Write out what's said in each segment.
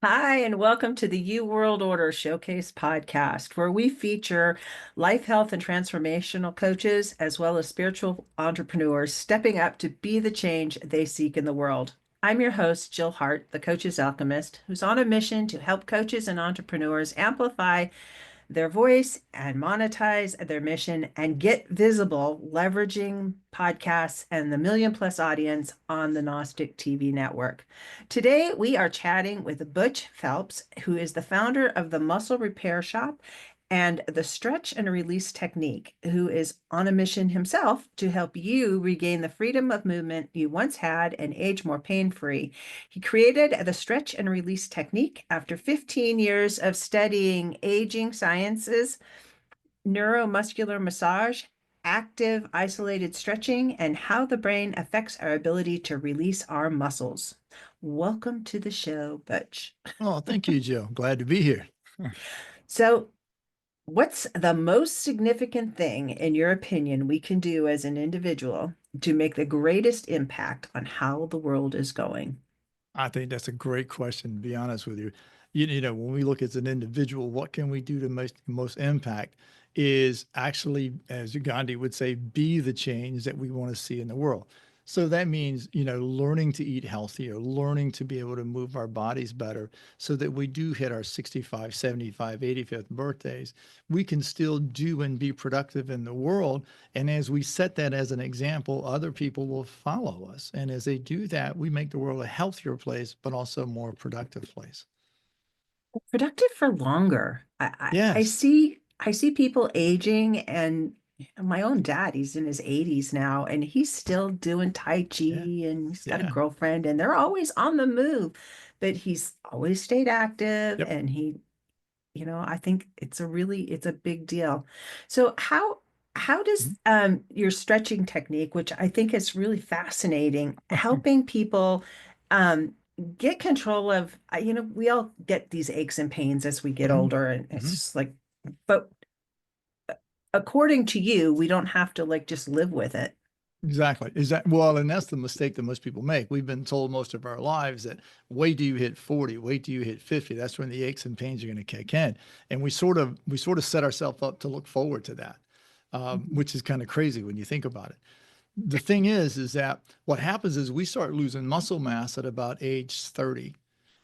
Hi, and welcome to the U World Order Showcase podcast, where we feature life, health, and transformational coaches, as well as spiritual entrepreneurs stepping up to be the change they seek in the world. I'm your host, Jill Hart, the Coach's Alchemist, who's on a mission to help coaches and entrepreneurs amplify their voice and monetize their mission and get visible, leveraging podcasts and the million plus audience on the Gnostic TV network. Today, we are chatting with Butch Phelps, who is the founder of the Muscle Repair Shop and the Stretch and Release Technique, who is on a mission himself to help you regain the freedom of movement you once had and age more pain-free. He created the Stretch and Release Technique after 15 years of studying aging sciences, neuromuscular massage, active isolated stretching, and how the brain affects our ability to release our muscles. Welcome to the show, Butch. Oh, thank you, Joe. Glad to be here. So, what's the most significant thing, in your opinion, we can do as an individual to make the greatest impact on how the world is going? I think that's a great question, to be honest with you. When we look as an individual, what can we do to make the most impact is actually, as Gandhi would say, be the change that we want to see in the world. So that means, learning to eat healthier, learning to be able to move our bodies better so that we do hit our 65, 75, 85th birthdays. We can still do and be productive in the world. And as we set that as an example, other people will follow us. And as they do that, we make the world a healthier place, but also a more productive place. Productive for longer. I Yes. see people aging, and my own dad, he's in his 80s now, and he's still doing Tai Chi, Yeah. and he's got a Yeah. girlfriend, and they're always on the move, but he's always stayed active, Yep. and I think it's a big deal. So how does Mhm. your stretching technique, which I think is really fascinating, helping people um get control of, we all get these aches and pains as we get Mhm. older, and it's Mhm. just like, but according to you, we don't have to like just live with it. Exactly. Is that well, and that's the mistake that most people make. We've been told most of our lives that wait till you hit 40, wait till you hit 50. That's when the aches and pains are going to kick in. And we sort of set ourselves up to look forward to that, Mhm. which is kind of crazy when you think about it. The thing is that what happens is we start losing muscle mass at about age 30.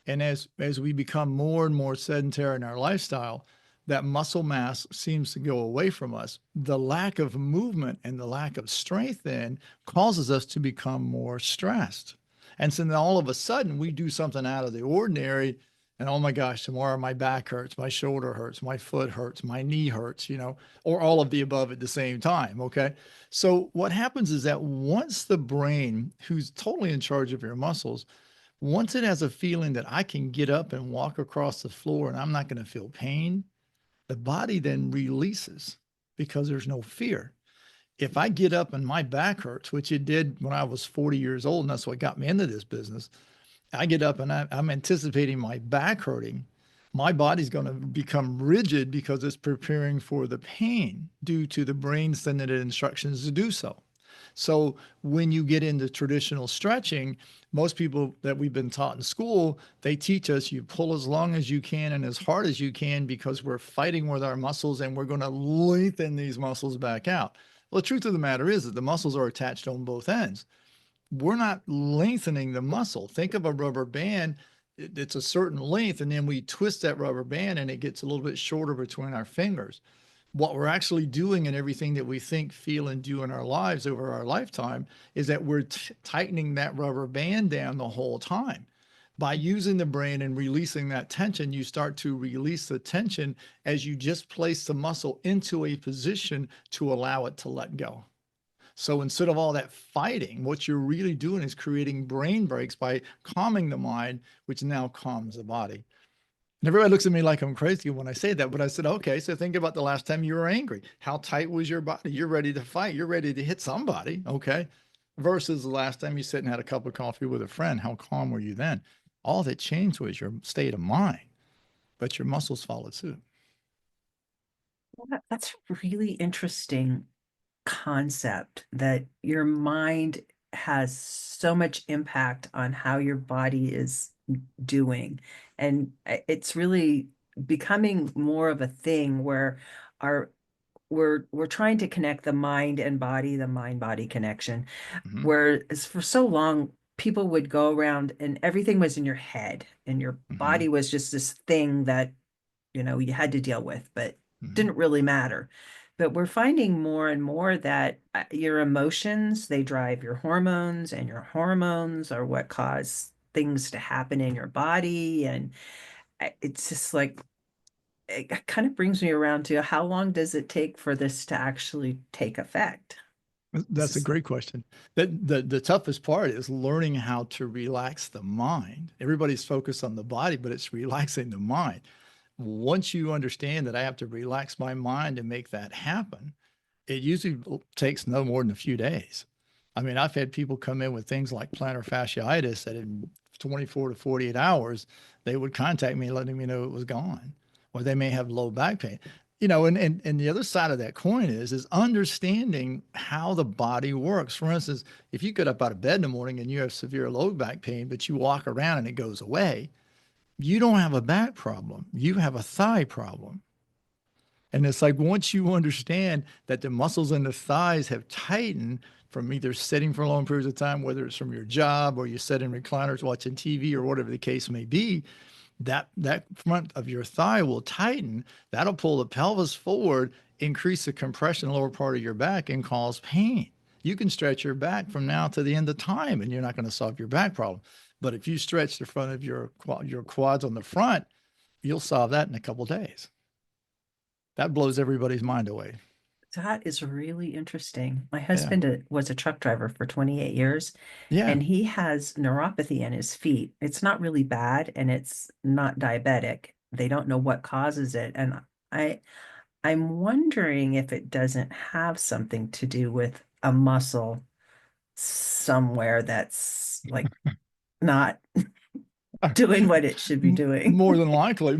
And as we become more and more sedentary in our lifestyle, that muscle mass seems to go away from us. The lack of movement and the lack of strength then causes us to become more stressed. And so then all of a sudden we do something out of the ordinary. And oh my gosh, tomorrow my back hurts, my shoulder hurts, my foot hurts, my knee hurts, or all of the above at the same time. Okay. So what happens is that once the brain, who's totally in charge of your muscles, once it has a feeling that I can get up and walk across the floor and I'm not going to feel pain, the body then releases because there's no fear. If I get up and my back hurts, which it did when I was 40 years old, and that's what got me into this business, I get up and I'm anticipating my back hurting. My body's going to become rigid because it's preparing for the pain due to the brain sending it instructions to do so. So when you get into traditional stretching, most people that we've been taught in school, they teach us you pull as long as you can and as hard as you can because we're fighting with our muscles and we're going to lengthen these muscles back out. Well, the truth of the matter is that the muscles are attached on both ends. We're not lengthening the muscle. Think of a rubber band. It's a certain length, and then we twist that rubber band and it gets a little bit shorter between our fingers. What we're actually doing in everything that we think, feel, and do in our lives over our lifetime is that we're tightening that rubber band down the whole time. By using the brain and releasing that tension, you start to release the tension as you just place the muscle into a position to allow it to let go. So instead of all that fighting, what you're really doing is creating brain breaks by calming the mind, which now calms the body. And everybody looks at me like I'm crazy when I say that, but I said, okay, so think about the last time you were angry. How tight was your body? You're ready to fight. You're ready to hit somebody. Okay. Versus the last time you sit and had a cup of coffee with a friend. How calm were you then? All that changed was your state of mind, but your muscles followed suit. That's a really interesting concept, that your mind has so much impact on how your body is doing. And it's really becoming more of a thing where our we're trying to connect the mind and body, the mind body connection. Hmm. Whereas for so long, people would go around and everything was in your head, and your Hmm. body was just this thing that, you had to deal with, but Hmm. didn't really matter. But we're finding more and more that your emotions, they drive your hormones, and your hormones are what cause things to happen in your body. And it's just like, it kind of brings me around to how long does it take for this to actually take effect? This That's a is great question. The toughest part is learning how to relax the mind. Everybody's focused on the body, but it's relaxing the mind. Once you understand that I have to relax my mind to make that happen, it usually takes no more than a few days. I mean, I've had people come in with things like plantar fasciitis that in 24 to 48 hours, they would contact me letting me know it was gone, or they may have low back pain. And the other side of that coin is understanding how the body works. For instance, if you get up out of bed in the morning and you have severe low back pain, but you walk around and it goes away, you don't have a back problem. You have a thigh problem. And it's like once you understand that the muscles in the thighs have tightened from either sitting for long periods of time, whether it's from your job or you sit in recliners watching TV or whatever the case may be, that front of your thigh will tighten. That'll pull the pelvis forward, increase the compression in the lower part of your back, and cause pain. You can stretch your back from now to the end of time, and you're not going to solve your back problem. But if you stretch the front of your quads on the front, you'll solve that in a couple of days. That blows everybody's mind away. That is really interesting. My Yeah. husband was a truck driver for 28 years, Yeah. and he has neuropathy in his feet. It's not really bad, and it's not diabetic. They don't know what causes it. And I I'm wondering if it doesn't have something to do with a muscle somewhere that's like not doing what it should be doing. More than likely,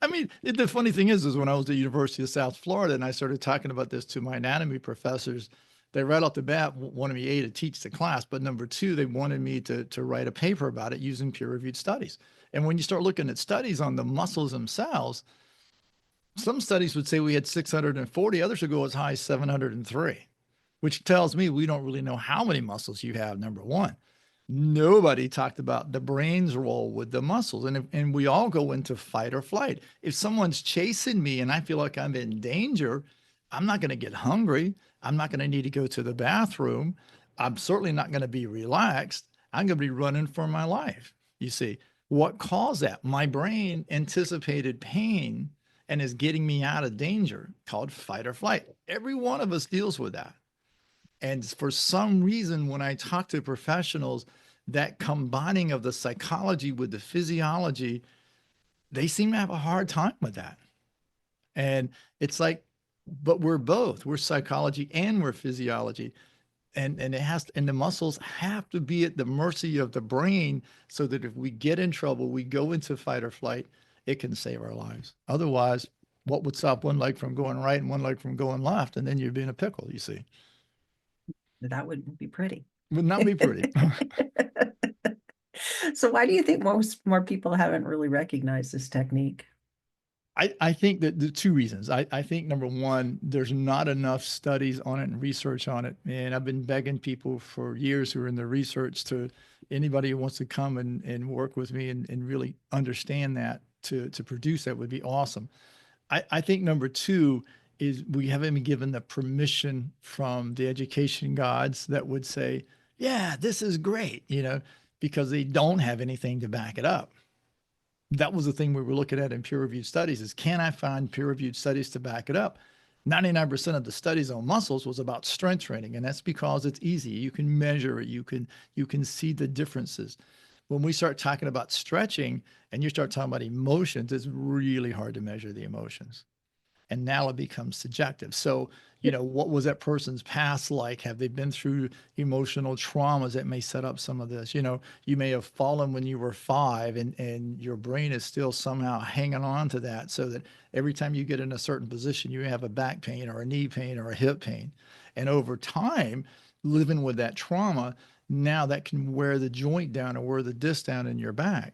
I mean, the funny thing is when I was at the University of South Florida and I started talking about this to my anatomy professors, they right off the bat wanted me A, to teach the class, but number two, they wanted me to write a paper about it using peer-reviewed studies. And when you start looking at studies on the muscles themselves, some studies would say we had 640, others would go as high as 703, which tells me we don't really know how many muscles you have, number one. Nobody talked about the brain's role with the muscles. And we all go into fight or flight. If someone's chasing me and I feel like I'm in danger, I'm not going to get hungry. I'm not going to need to go to the bathroom. I'm certainly not going to be relaxed. I'm going to be running for my life. You see, what caused that? My brain anticipated pain and is getting me out of danger, called fight or flight. Every one of us deals with that. And for some reason, when I talk to professionals, that combining of the psychology with the physiology, they seem to have a hard time with that. And it's like, but we're both. We're psychology and we're physiology. And the muscles have to be at the mercy of the brain so that if we get in trouble, we go into fight or flight, it can save our lives. Otherwise, what would stop one leg from going right and one leg from going left? And then you'd be in a pickle, you see. That wouldn't be pretty. Would not be pretty. So why do you think most more people haven't really recognized this technique? I think that the two reasons. I think number one, there's not enough studies on it and research on it. And I've been begging people for years who are in the research to anybody who wants to come and work with me and really understand that to produce that would be awesome. I think number two is we haven't been given the permission from the education gods that would say, yeah, this is great, because they don't have anything to back it up. That was the thing we were looking at in peer-reviewed studies is can I find peer-reviewed studies to back it up? 99% of the studies on muscles was about strength training, and that's because it's easy. You can measure it. You can see the differences. When we start talking about stretching and you start talking about emotions, it's really hard to measure the emotions, and now it becomes subjective. So, what was that person's past like? Have they been through emotional traumas that may set up some of this? You may have fallen when you were 5 and your brain is still somehow hanging on to that so that every time you get in a certain position, you have a back pain or a knee pain or a hip pain. And over time, living with that trauma, now that can wear the joint down or wear the disc down in your back.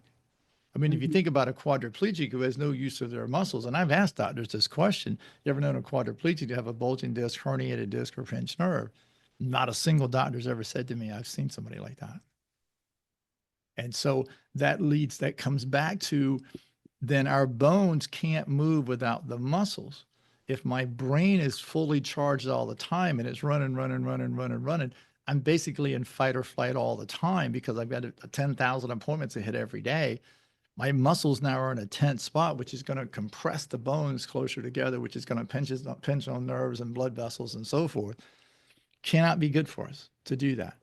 I mean, if you Mhm. think about a quadriplegic who has no use of their muscles, and I've asked doctors this question, you ever known a quadriplegic to have a bulging disc, herniated disc, or pinched nerve? Not a single doctor's ever said to me, I've seen somebody like that. And so that comes back to then our bones can't move without the muscles. If my brain is fully charged all the time and it's running, running, running, running, running, I'm basically in fight or flight all the time because I've got 10,000 appointments to hit every day. My muscles now are in a tense spot, which is going to compress the bones closer together, which is going to pinch on nerves and blood vessels and so forth. Cannot be good for us to do that.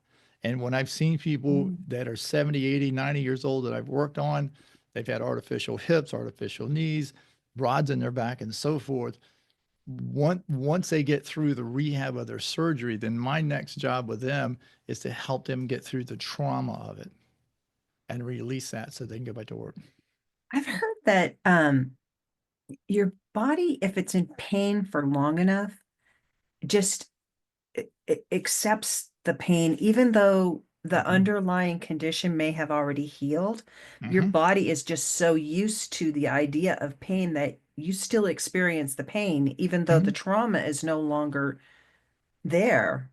And when I've seen people Mm. that are 70, 80, 90 years old that I've worked on, they've had artificial hips, artificial knees, rods in their back, and so forth. Once they get through the rehab of their surgery, then my next job with them is to help them get through the trauma of it and release that so they can go back to work. I've heard that your body, if it's in pain for long enough, just it accepts the pain, even though the Mhm. underlying condition may have already healed. Your Mhm. body is just so used to the idea of pain that you still experience the pain, even though the Mhm. trauma is no longer there.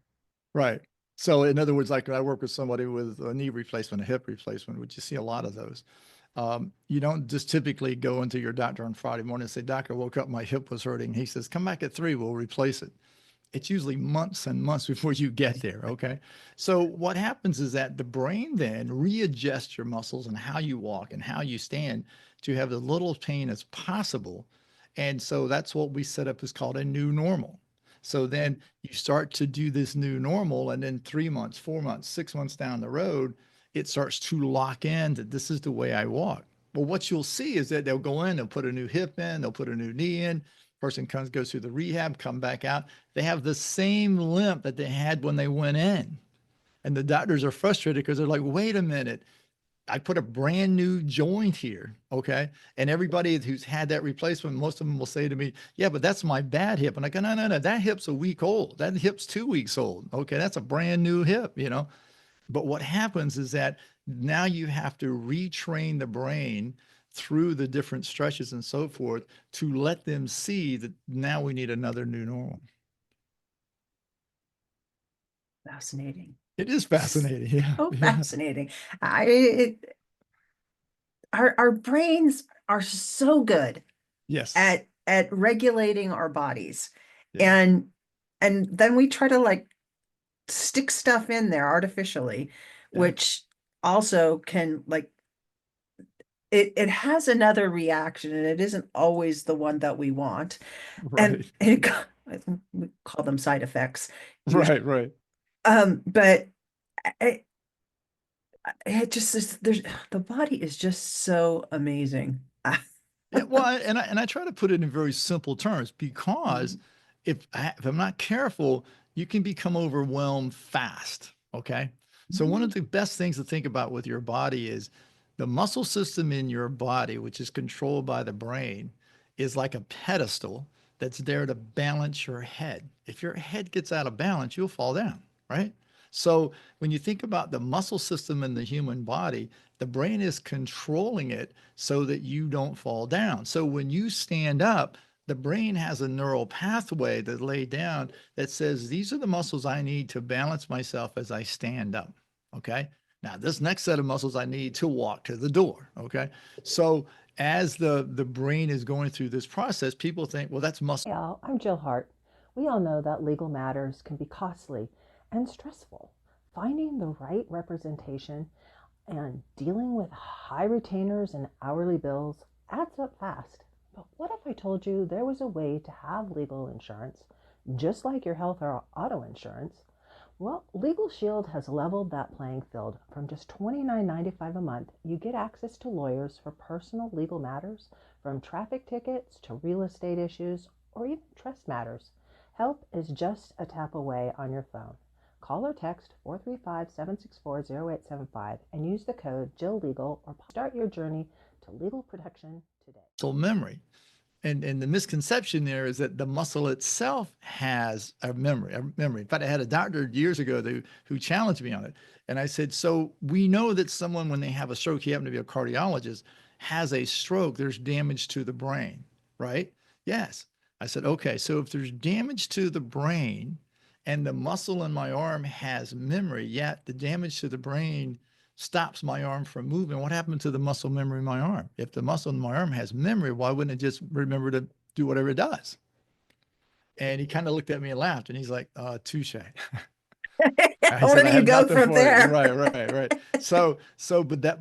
Right. So in other words, like I work with somebody with a knee replacement, a hip replacement, which you see a lot of those. You don't just typically go into your doctor on Friday morning and say, Doc, I woke up, my hip was hurting. He says, come back at 3, we'll replace it. It's usually months and months before you get there. Okay. So what happens is that the brain then readjusts your muscles and how you walk and how you stand to have as little pain as possible. And so that's what we set up is called a new normal. So then you start to do this new normal, and then 3 months, 4 months, 6 months down the road, it starts to lock in that this is the way I walk. Well, what you'll see is that they'll go in, they'll put a new hip in, they'll put a new knee in. Person goes through the rehab, come back out. They have the same limp that they had when they went in. And the doctors are frustrated because they're like, wait a minute, I put a brand new joint here. Okay. And everybody who's had that replacement, most of them will say to me, yeah, but that's my bad hip. And I go, no, no, no, that hip's a week old. That hip's 2 weeks old. Okay. That's a brand new hip. But what happens is that now you have to retrain the brain through the different stretches and so forth to let them see that now we need another new normal. Fascinating. It is fascinating. Yeah. So Yeah. fascinating. Our brains are so good Yes. at regulating our bodies. Yeah. And then we try to like stick stuff in there artificially, Yeah. which also can like it has another reaction and it isn't always the one that we want. And Right. we call them side effects usually. Right. Right. But it, it just is there's the body is just so amazing. Yeah, well, and I try to put it in very simple terms because if I'm not careful, you can become overwhelmed fast. Okay. So one of the best things to think about with your body is the muscle system in your body, which is controlled by the brain, is like a pedestal that's there to balance your head. If your head gets out of balance, you'll fall down, right? So when you think about the muscle system in the human body, the brain is controlling it so that you don't fall down. So when you stand up, the brain has a neural pathway that laid down that says, these are the muscles I need to balance myself as I stand up. Okay. Now, this next set of muscles I need to walk to the door. Okay. So as the brain is going through this process, people think, well, that's muscle. Hey all, I'm Jill Hart. We all know that legal matters can be costly and stressful. Finding the right representation and dealing with high retainers and hourly bills adds up fast. But what if I told you there was a way to have legal insurance, just like your health or auto insurance? Well, Legal Shield has leveled that playing field. From just $29.95 a month, you get access to lawyers for personal legal matters, from traffic tickets to real estate issues or even trust matters. Help is just a tap away on your phone. Call or text 435-764-0875 and use the code JillLegal or start your journey to legal protection today. Memory. And the misconception there is that the muscle itself has a memory, a memory. In fact, I had a doctor years ago who challenged me on it. And I said, so we know that someone, when they have a stroke, he happened to be a cardiologist, has a stroke, there's damage to the brain, right? Yes. I said, okay, so if there's damage to the brain and the muscle in my arm has memory, yet the damage to the brain stops my arm from moving, what happened to the muscle memory in my arm? If the muscle in my arm has memory, why wouldn't it just remember to do whatever it does? And he kind of looked at me and laughed, and he's like, touche. I Where said, do I you have go nothing from for you. there? Right.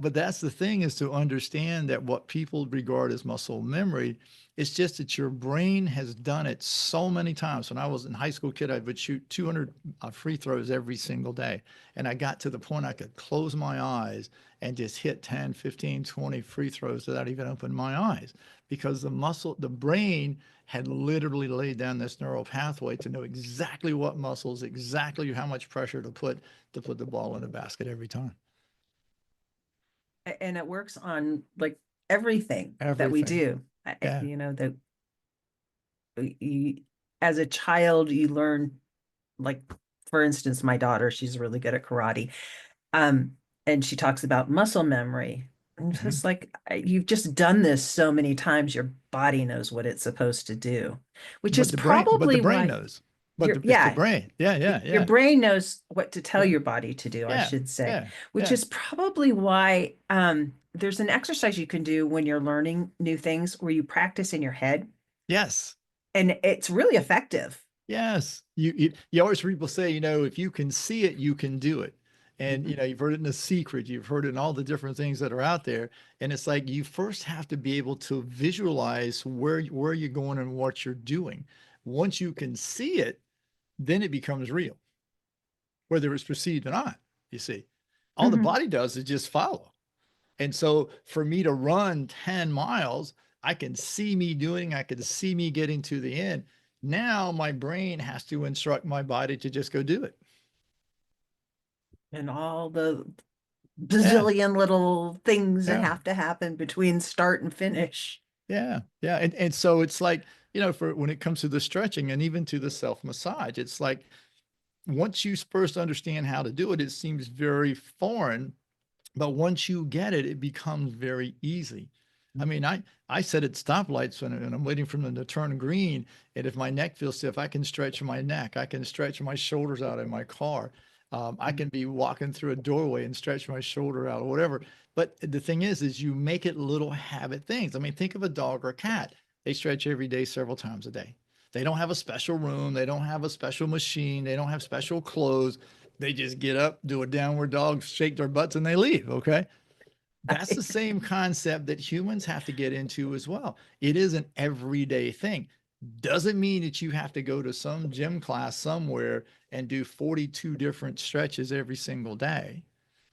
But that's the thing, is to understand that what people regard as muscle memory, it's just that your brain has done it so many times. When I was in high school kid, I would shoot 200 free throws every single day. And I got to the point I could close my eyes and just hit 10, 15, 20 free throws without even opening my eyes, because the brain had literally laid down this neural pathway to know exactly what muscles, exactly how much pressure to put the ball in the basket every time. And it works on like everything that we Everything. do. Yeah. You know, that you, as a child, you learn, like, for instance, my daughter, she's really good at karate. Um, and she talks about muscle memory. And it's Mhm. just like, you've just done this so many times, your body knows what it's supposed to do, which is But the probably brain why knows. yeah, It's the brain. your Yeah. brain knows what to tell Yeah. your body to do, I Yeah. should say, Yeah. which Yeah. is probably why there's an exercise you can do when you're learning new things where you practice in your head, Yes. and it's really effective. Yes. You always hear people say, if you can see it, you can do it. And Mhm. you've heard it in The Secret, you've heard it in all the different things that are out there. And it's like you first have to be able to visualize where you're going and what you're doing. Once you can see it, then it becomes real, whether it's perceived or not. You see, all the Mhm. body does is just follow. And so for me to run 10 miles, I can see me doing, I can see me getting to the end. Now my brain has to instruct my body to just go do it. And all the Yeah. bazillion little things that Yeah. have to happen between start and finish. Yeah. And so it's like, for when it comes to the stretching and even to the self massage, it's like once you first understand how to do it, it seems very foreign. But once you get it, it becomes very easy. I mean, I sit at stoplights when I'm waiting for them to turn green. And if my neck feels stiff, I can stretch my neck. I can stretch my shoulders out in my car. I can be walking through a doorway and stretch my shoulder out or whatever. But the thing is you make it little habit things. I mean, think of a dog or a cat. They stretch every day, several times a day. They don't have a special room. They don't have a special machine. They don't have special clothes. They just get up, do a downward dog, shake their butts, and they leave. Okay. That's the same concept that humans have to get into as well. It is an everyday thing. Doesn't mean that you have to go to some gym class somewhere and do 42 different stretches every single day.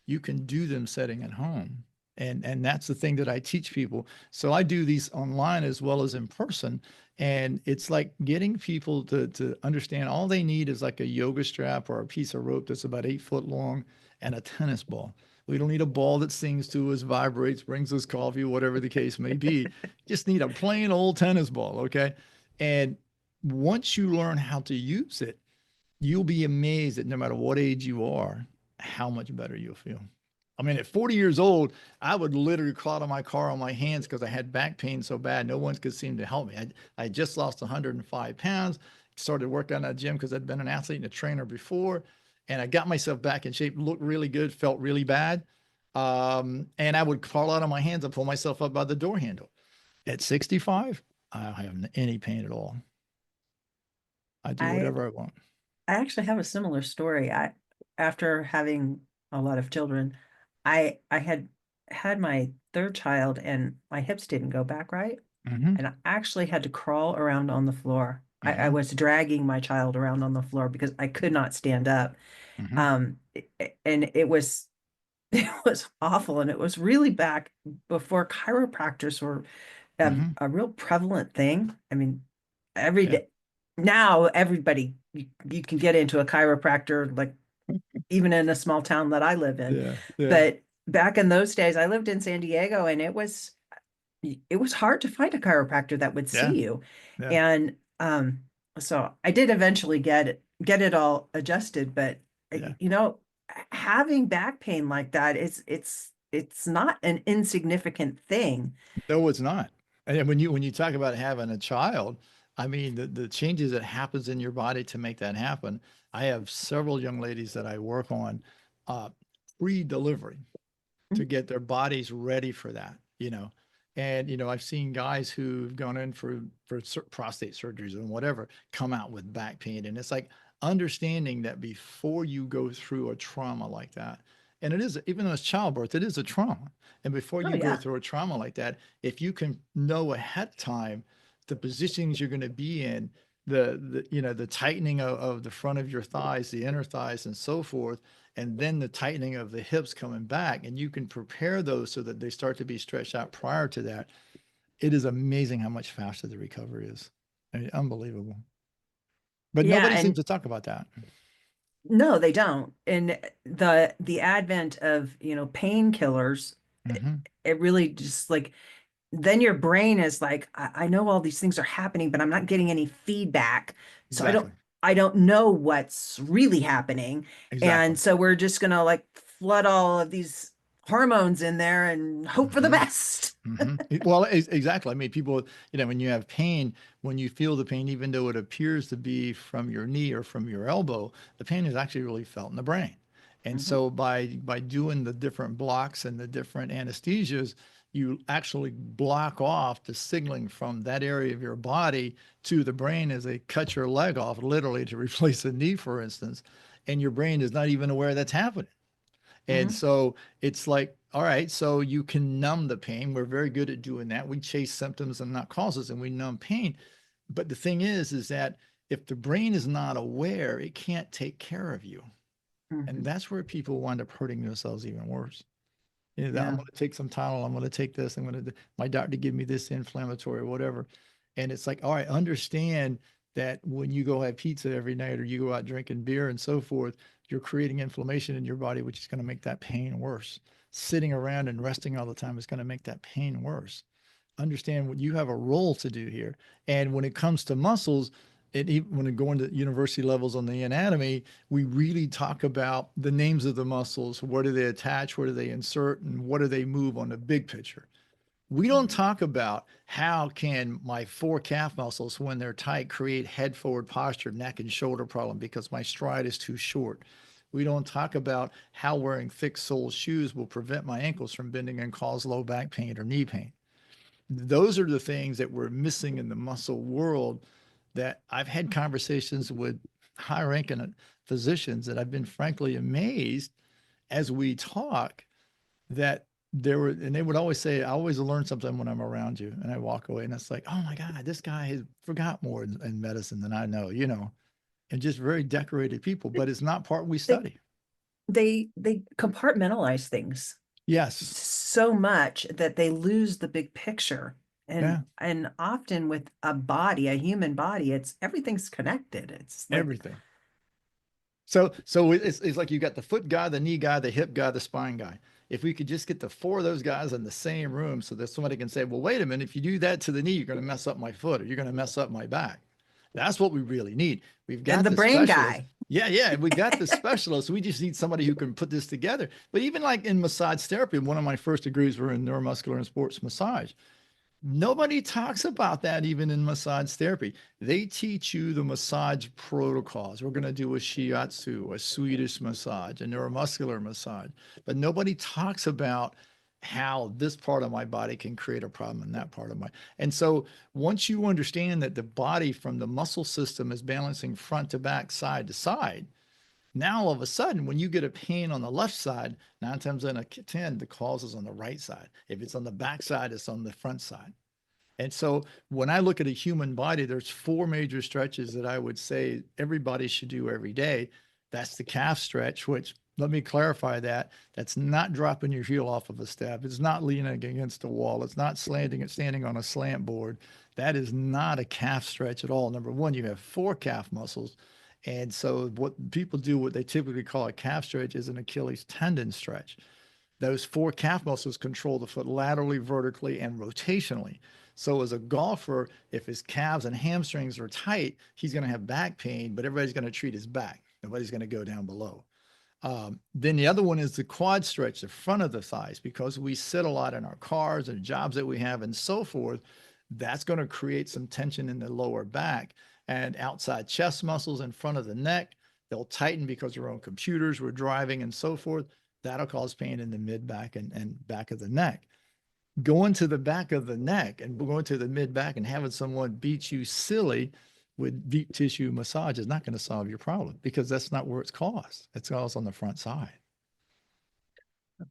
You can do them sitting at home. And that's the thing that I teach people. So I do these online as well as in person. And it's like getting people to understand all they need is like a yoga strap or a piece of rope that's about 8 foot long and a tennis ball. We don't need a ball that sings to us, vibrates, brings us coffee, whatever the case may be. Just need a plain old tennis ball, okay? And once you learn how to use it, you'll be amazed that no matter what age you are, how much better you'll feel. I mean, at 40 years old, I would literally crawl out of my car on my hands because I had back pain so bad. No one could seem to help me. I just lost 105 pounds, started working out at the gym because I'd been an athlete and a trainer before. And I got myself back in shape, looked really good, felt really bad. And I would crawl out of my hands and pull myself up by the door handle. At 65, I don't have any pain at all. I do I whatever I want. I actually have a similar story. After having a lot of children, I had my third child and my hips didn't go back right. Hmm. And I actually had to crawl around on the floor. I Hmm. was dragging my child around on the floor because I could not stand up. Hmm. And it was it was awful. And it was really back before chiropractors were Hmm. a real prevalent thing. I mean, every Yeah. day now, everybody, you can get into a chiropractor, like, even in a small town that I live in. Yeah. Yeah. But back in those days, I lived in San Diego, and it was hard to find a chiropractor that would Yeah. see you. Yeah. And so I did eventually get it all adjusted, but Yeah. having back pain like that, it's not an insignificant thing. No, it's not. And when you talk about having a child, I mean the changes that happens in your body to make that happen. I have several young ladies that I work on uh, pre-delivery to get their bodies ready for that, you know. And I've seen guys who've gone in for prostate surgeries and whatever come out with back pain, and it's like understanding that before you go through a trauma like that, and it is, even though it's childbirth, it is a trauma. And before Oh you go yeah. through a trauma like that, if you can know ahead of time the positions you're going to be in, the tightening of the front of your thighs, the inner thighs, and so forth, and then the tightening of the hips coming back, and you can prepare those so that they start to be stretched out prior to that. It is amazing how much faster the recovery is. I mean, unbelievable. But Yeah, nobody seems and to talk about that. no, they don't. And the advent of, painkillers, Hmm. it really just like then your brain is like, I know all these things are happening, but I'm not getting any feedback. So Exactly. I don't know what's really happening. Exactly. And so we're just gonna like flood all of these hormones in there and hope for the Hmm. best. Well, exactly. I mean, people, when you have pain, when you feel the pain, even though it appears to be from your knee or from your elbow, the pain is actually really felt in the brain. And Mhm. so by doing the different blocks and the different anesthesias, you actually block off the signaling from that area of your body to the brain as they cut your leg off, literally to replace a knee, for instance. And your brain is not even aware that's happening. And Mhm. so it's like, all right, so you can numb the pain. We're very good at doing that. We chase symptoms and not causes, and we numb pain. But the thing is that if the brain is not aware, it can't take care of you. And Mhm. that's where people wind up hurting themselves even worse. I'm Yeah. going to take some Tylenol. I'm going to take this. I'm going to, my doctor give me this inflammatory or whatever. And it's like, all right, understand that when you go have pizza every night or you go out drinking beer and so forth, you're creating inflammation in your body, which is going to make that pain worse. Sitting around and resting all the time is going to make that pain worse. Understand what you have a role to do here. And when it comes to muscles, when it going to university levels on the anatomy, we really talk about the names of the muscles. Where do they attach? Where do they insert? And what do they move on the big picture? We don't Mhm. talk about how can my four calf muscles, when they're tight, create head forward posture, neck and shoulder problem because my stride is too short. We don't talk about how wearing thick sole shoes will prevent my ankles from bending and cause low back pain or knee pain. Those are the things that we're missing in the muscle world, that I've had conversations with high ranking physicians that I've been frankly amazed as we talk, that and they would always say, I always learn something when I'm around you. And I walk away and it's like, oh my God, this guy has forgot more in medicine than I know, and just very decorated people, but it's not part we They study. they compartmentalize things Yes. so much that they lose the big picture. Yeah. And often with a human body, it's everything's connected. It's like, Everything. So it's like you got the foot guy, the knee guy, the hip guy, the spine guy. If we could just get the four of those guys in the same room so that somebody can say, well, wait a minute, if you do that to the knee, you're going to mess up my foot or you're going to mess up my back. That's what we really need. We've and got the the brain specialists. guy. Yeah, yeah, we got the specialists. We just need somebody who can put this together. But even like in massage therapy, one of my first degrees were in neuromuscular and sports massage. Nobody talks about that even in massage therapy. They teach you the massage protocols. We're going to do a shiatsu, a Swedish massage, a neuromuscular massage, but nobody talks about how this part of my body can create a problem in that part of my. And so once you understand that the body from the muscle system is balancing front to back, side to side, now all of a sudden, when you get a pain on the left side, 9 times out of 10, the cause is on the right side. If it's on the back side, it's on the front side. And so when I look at a human body, there's four major stretches that I would say everybody should do every day. That's the calf stretch, which, let me clarify that. That's not dropping your heel off of a step. It's not leaning against a wall. It's not standing on a slant board. That is not a calf stretch at all. Number one, you have four calf muscles. And so what people do, what they typically call a calf stretch, is an Achilles tendon stretch. Those four calf muscles control the foot laterally, vertically, and rotationally. So as a golfer, if his calves and hamstrings are tight, he's going to have back pain, but everybody's going to treat his back. Nobody's going to go down below. Then the other one is the quad stretch, the front of the thighs, because we sit a lot in our cars and jobs that we have and so forth. That's going to create some tension in the lower back and outside chest muscles in front of the neck. They'll tighten because we're on computers, we're driving and so forth. That'll cause pain in the mid back and back of the neck. Going to the back of the neck and going to the mid back and having someone beat you silly with deep tissue massage is not going to solve your problem, because that's not where it's caused. It's caused on the front side.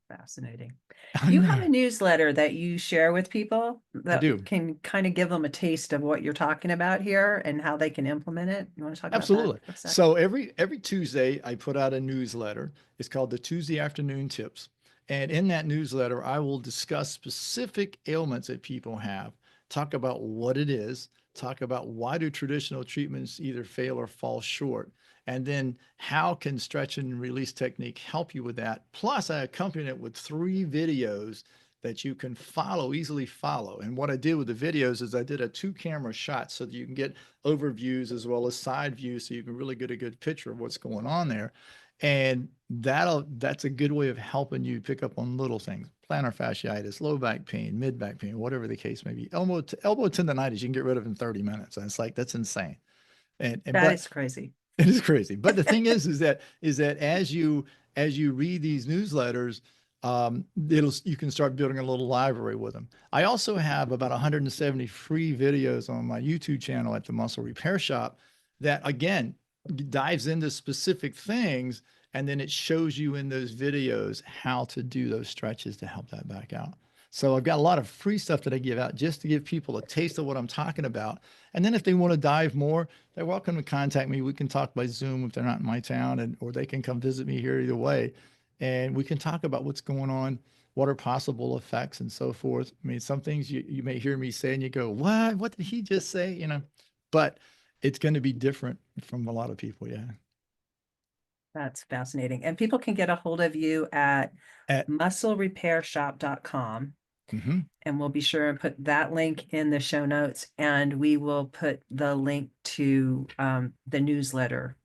Fascinating. I You have know. a newsletter that you share with people I that do. can kind of give them a taste of what you're talking about here and how they can implement it. You want to talk about that Absolutely. for a sec? So every Tuesday, I put out a newsletter. It's called the Tuesday Afternoon Tips. And in that newsletter, I will discuss specific ailments that people have, talk about what it is, talk about why do traditional treatments either fail or fall short, and then how can stretch and release technique help you with that. Plus, I accompany it with 3 videos that you can easily follow. And what I did with the videos is I did a 2-camera shot so that you can get overviews as well as side views, so you can really get a good picture of what's going on there. And that's a good way of helping you pick up on little things: plantar fasciitis, low back pain, mid back pain, whatever the case may be. Elbow tendonitis you can get rid of in 30 minutes. And it's like, that's insane. And That but is crazy. it is crazy. But the thing is that as you read these newsletters, you can start building a little library with them. I also have about 170 free videos on my YouTube channel at the Muscle Repair Shop that, again, dives into specific things, and then it shows you in those videos how to do those stretches to help that back out. So I've got a lot of free stuff that I give out just to give people a taste of what I'm talking about. And then if they want to dive more, they're welcome to contact me. We can talk by Zoom if they're not in my town, or they can come visit me here either way. And we can talk about what's going on, what are possible effects and so forth. I mean, some things you may hear me say and you go, what? What did he just say? But it's going to be different from a lot of people. Yeah. That's fascinating. And people can get a hold of you at At, musclerepairshop.com. mhm. And we'll be sure and put that link in the show notes. And we will put the link to the newsletter,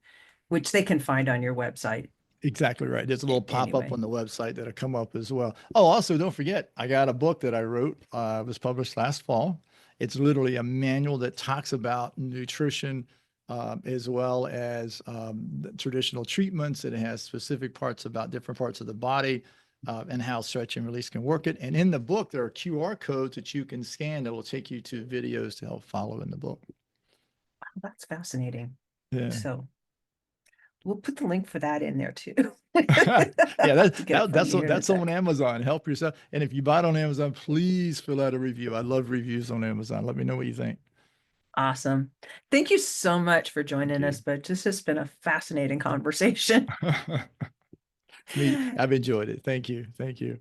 which they can find on your website Exactly right. There's a little pop-up anyway. on the website that'll come up as well. Oh, also, don't forget, I got a book that I wrote. It was published last fall. It's literally a manual that talks about nutrition, as well as the traditional treatments. It has specific parts about different parts of the body, and how stretch and release can work it. And in the book, there are QR codes that you can scan that will take you to videos to help follow in the book. Wow, that's fascinating. Yeah. So we'll put the link for that in there too. Yeah, To get it from that's you here in a that's sec. on Amazon. Help yourself. And if you buy it on Amazon, please fill out a review. I love reviews on Amazon. Let me know what you think. Awesome. Thank you so much for Thank joining you. us, but this has been a fascinating conversation. I've enjoyed it. Thank you. Thank you.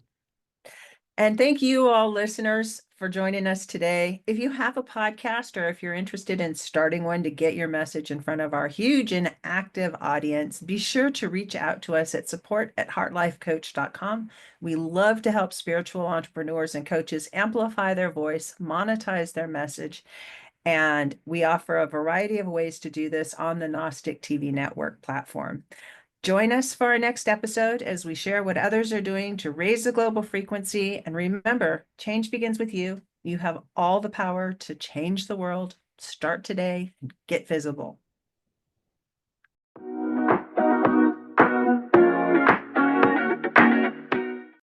And thank you all listeners for joining us today. If you have a podcast or if you're interested in starting one to get your message in front of our huge and active audience, be sure to reach out to us at support@heartlifecoach.com. We love to help spiritual entrepreneurs and coaches amplify their voice, monetize their message, and we offer a variety of ways to do this on the Gnostic TV network platform. Join us for our next episode as we share what others are doing to raise the global frequency. And remember, change begins with you. You have all the power to change the world. Start today and get visible.